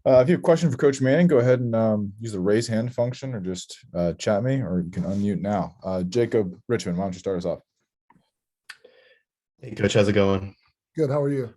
If you have a question for Coach Manning, go ahead and use the raise hand function or just chat me, or you can unmute now. Jacob Richmond, why don't you start us off? Hey, Coach, how's it going? Good. How are you?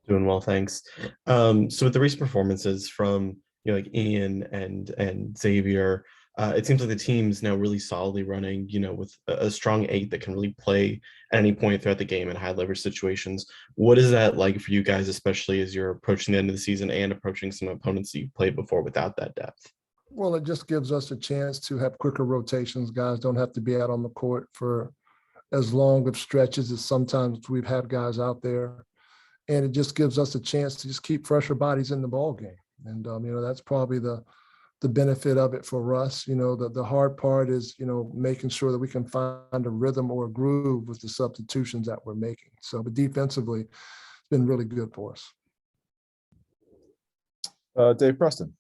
Doing well, thanks. So with the recent performances from like Ian and Xavier, it seems like the team's now really solidly running, with a strong eight that can really play at any point throughout the game in high leverage situations. What is that like for you guys, especially as you're approaching the end of the season and approaching some opponents that you've played before without that depth? Well, it just gives us a chance to have quicker rotations. Guys don't have to be out on the court for as long of stretches as sometimes we've had guys out there. And it just gives us a chance to just keep fresher bodies in the ball game. And, that's probably the benefit of it for us. The hard part is, making sure that we can find a rhythm or a groove with the substitutions that we're making. So, but defensively, it's been really good for us. Dave Preston.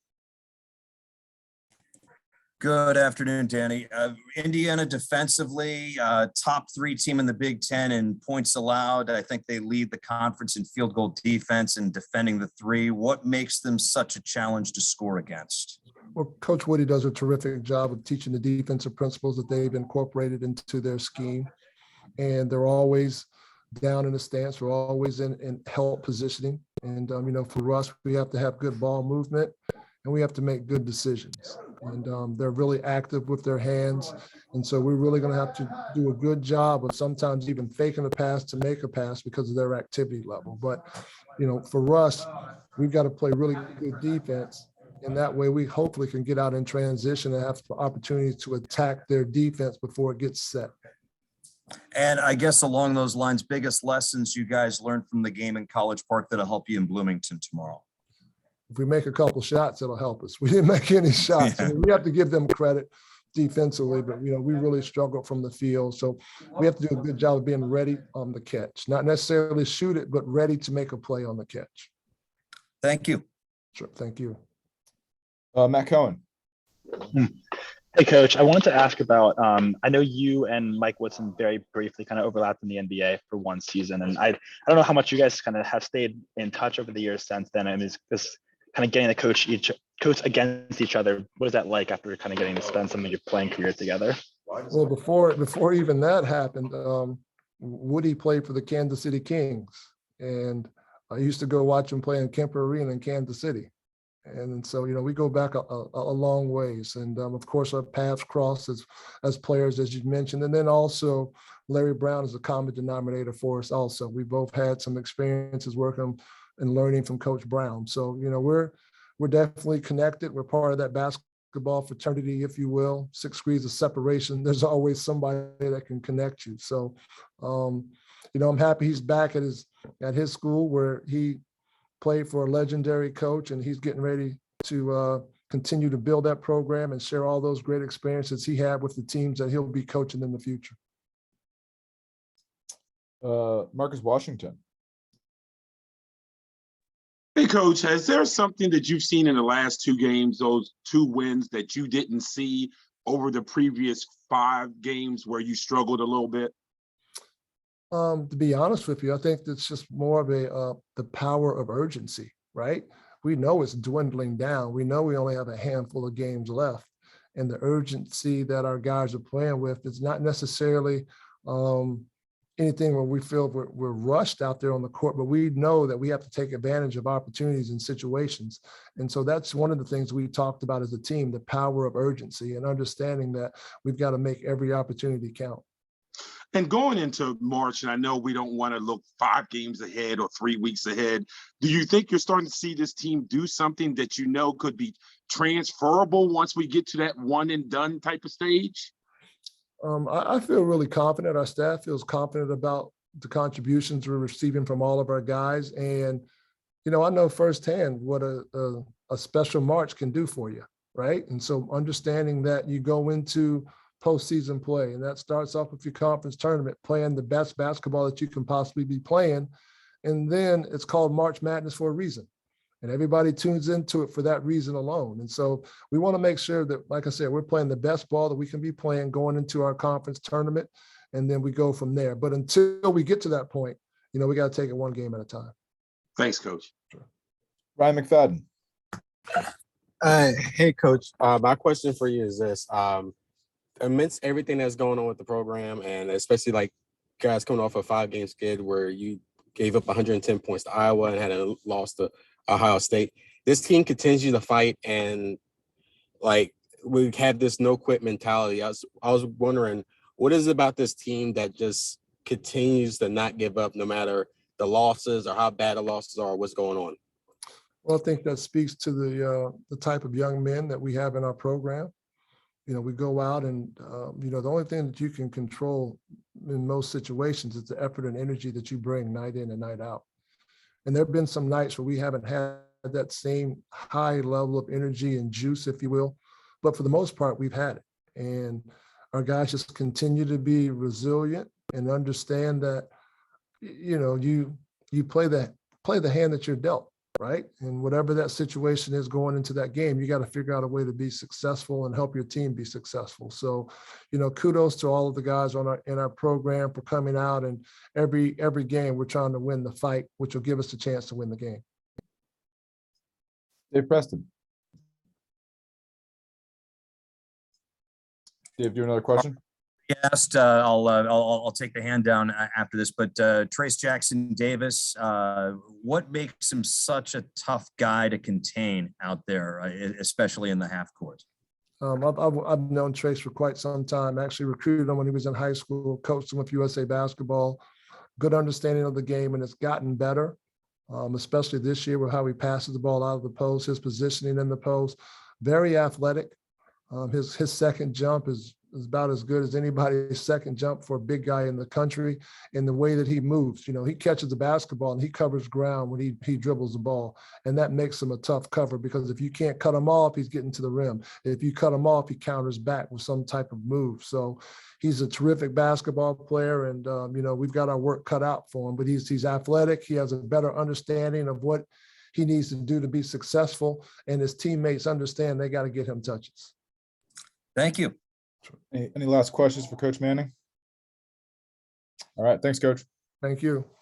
Good afternoon, Danny. Indiana defensively, top 3 team in the Big Ten in points allowed. I think they lead the conference in field goal defense and defending the 3. What makes them such a challenge to score against? Well, Coach Woody does a terrific job of teaching the defensive principles that they've incorporated into their scheme. And they're always down in the stance. We're always in help positioning. And, for us, we have to have good ball movement and we have to make good decisions. And they're really active with their hands. And so we're really going to have to do a good job of sometimes even faking a pass to make a pass because of their activity level. But, for us, we've got to play really good defense. And that way we hopefully can get out in transition and have opportunities to attack their defense before it gets set. And I guess along those lines, biggest lessons you guys learned from the game in College Park that'll help you in Bloomington tomorrow? If we make a couple shots, it'll help us. We didn't make any shots. Yeah. We have to give them credit defensively, but we really struggled from the field. So we have to do a good job of being ready on the catch, not necessarily shoot it, but ready to make a play on the catch. Thank you. Sure. Thank you. Matt Cohen. Hey, Coach, I wanted to ask about, I know you and Mike Woodson very briefly kind of overlapped in the NBA for one season. And I don't know how much you guys kind of have stayed in touch over the years since then. And is this kind of getting to coach against each other? What is that like after kind of getting to spend some of your playing career together? Well, before even that happened, Woody played for the Kansas City Kings. And I used to go watch him play in Kemper Arena in Kansas City. And so, we go back a long ways. And of course, our paths cross as players, as you mentioned. And then also Larry Brown is a common denominator for us also. We both had some experiences working and learning from Coach Brown. So, we're definitely connected. We're part of that basketball fraternity, if you will, 6 degrees of separation. There's always somebody that can connect you. So, I'm happy he's back at his school where he played for a legendary coach, and he's getting ready to continue to build that program and share all those great experiences he had with the teams that he'll be coaching in the future. Marcus Washington. Hey, Coach, has there something that you've seen in the last 2 games, those 2 wins, that you didn't see over the previous 5 games where you struggled a little bit? To be honest with you, I think it's just more of the power of urgency, right? We know it's dwindling down. We know we only have a handful of games left, and the urgency that our guys are playing with is not necessarily anything where we feel we're rushed out there on the court, but we know that we have to take advantage of opportunities and situations. And so that's one of the things we talked about as a team, the power of urgency and understanding that we've got to make every opportunity count. And going into March, and I know we don't want to look 5 games ahead or 3 weeks ahead, do you think you're starting to see this team do something that could be transferable once we get to that one and done type of stage? I feel really confident. Our staff feels confident about the contributions we're receiving from all of our guys. And, I know firsthand what a special March can do for you, right? And so understanding that you go into postseason play, and that starts off with your conference tournament, playing the best basketball that you can possibly be playing. And then it's called March Madness for a reason. And everybody tunes into it for that reason alone. And so we want to make sure that, like I said, we're playing the best ball that we can be playing going into our conference tournament, and then we go from there. But until we get to that point, we got to take it one game at a time. Thanks, Coach. Sure. Ryan McFadden. Hey, Coach. My question for you is this: amidst everything that's going on with the program, and especially like guys coming off a 5-game skid where you gave up 110 points to Iowa and had a loss to Ohio State, this team continues to fight, and like we have this no quit mentality. I was wondering, what is it about this team that just continues to not give up, no matter the losses or how bad the losses are, or what's going on? Well, I think that speaks to the type of young men that we have in our program. You know, we go out and, you know, the only thing that you can control in most situations is the effort and energy that you bring night in and night out. And there have been some nights where we haven't had that same high level of energy and juice, if you will. But for the most part, we've had it. And our guys just continue to be resilient and understand that, you know, you play the hand that you're dealt, right? And whatever that situation is going into that game, you got to figure out a way to be successful and help your team be successful. So, you know, kudos to all of the guys in our program for coming out, and every game we're trying to win the fight, which will give us a chance to win the game. Dave Preston. Dave, do you have another question? Yes, I'll take the hand down after this, but Trace Jackson Davis, what makes him such a tough guy to contain out there, especially in the half court? I've known Trace for quite some time. I actually recruited him when he was in high school, coached him with USA Basketball. Good understanding of the game, and it's gotten better, especially this year with how he passes the ball out of the post, his positioning in the post. Very athletic. His second jump is about as good as anybody's second jump for a big guy in the country. In the way that he moves, you know, he catches the basketball and he covers ground when he dribbles the ball, and that makes him a tough cover, because if you can't cut him off, he's getting to the rim. If you cut him off, he counters back with some type of move. So he's a terrific basketball player, and you know, we've got our work cut out for him. But he's athletic. He has a better understanding of what he needs to do to be successful, and his teammates understand they got to get him touches. Thank you. Any last questions for Coach Manning? All right, thanks, Coach. Thank you.